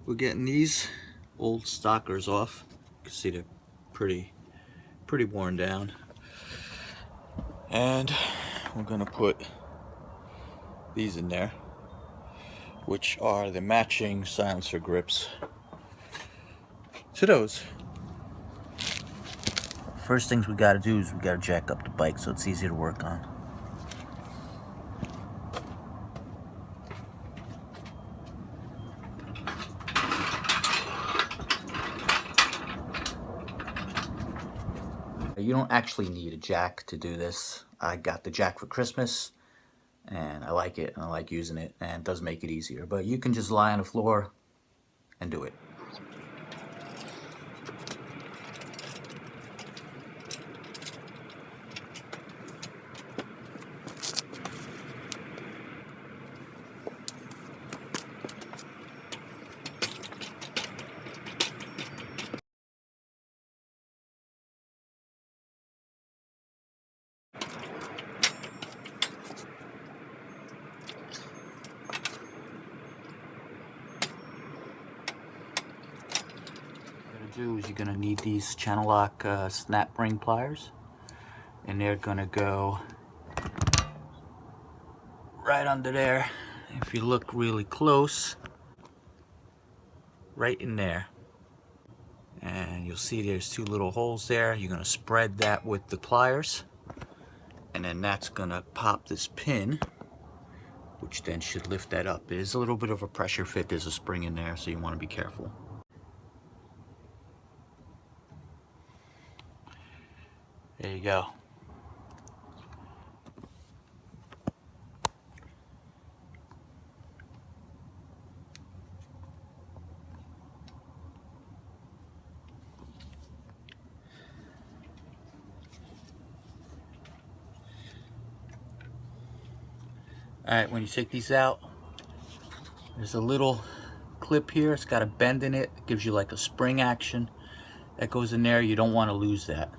We're getting these old stockers off. You can see they're pretty worn down. And we're gonna put these in there, which are the matching silencer grips to those. First things we gotta do is we gotta jack up the bike so it's easy to work on. You don't actually need a jack to do this. I got the jack for Christmas and I like it and I like using it, and it does make it easier. But you can just lie on the floor and do it. Is you're gonna need these channel lock snap ring pliers, and they're gonna go right under there. If you look really close, right in there, and you'll see there's two little holes there. You're gonna spread that with the pliers, and then that's gonna pop this pin, which then should lift that up. It is a little bit of a pressure fit. There's a spring in there, so you want to be careful. There you go. Alright, when you take these out, there's a little clip here. It's got a bend in it. It gives you like a spring action that goes in there. You don't want to lose that.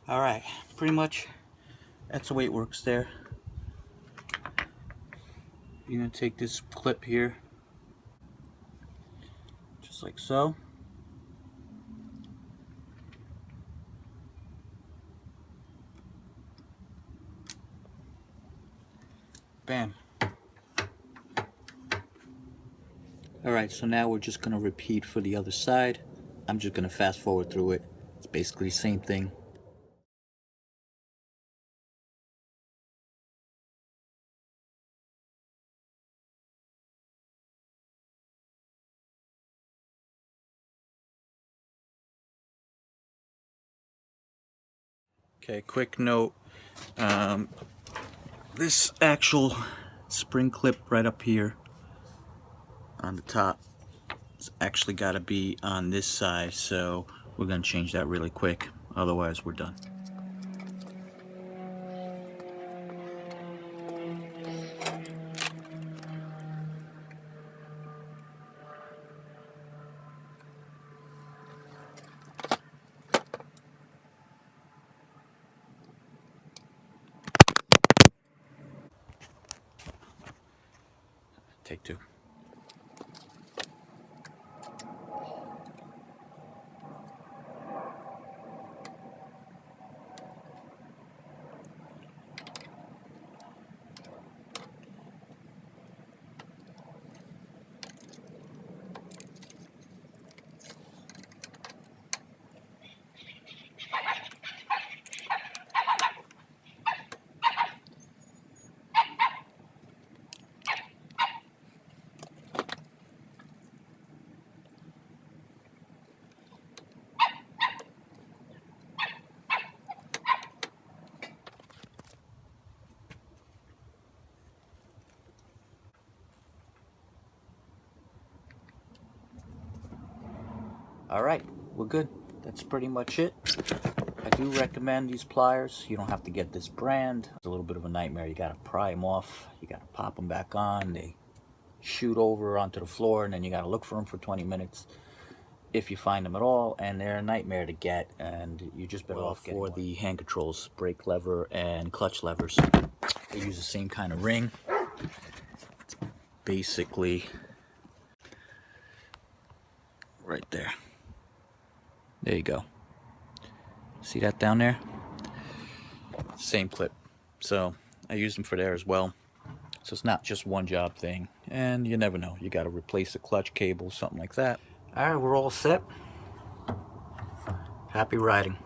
Alright, pretty much that's the way it works there. You're going to take this clip here, just like so. Bam. Alright, so now we're just going to repeat for the other side. I'm just going to fast forward through it. It's basically the same thing. Okay, quick note. This actual spring clip right up here on the top, it's actually got to be on this side, so we're going to change that really quick. Otherwise, we're done. Take two. All right, we're good. That's pretty much it. I do recommend these pliers. You don't have to get this brand. It's a little bit of a nightmare. You gotta pry them off. You gotta pop them back on. They shoot over onto the floor, and then you gotta look for them for 20 minutes if you find them at all. And they're a nightmare to get, and you just better off getting one. For the hand controls, brake lever and clutch levers, they use the same kind of ring. It's basically right there. There you go. See that down there? Same clip. So I use them for there as well. So it's not just one job thing. And you never know. You got to replace a clutch cable, something like that. All right, we're all set. Happy riding.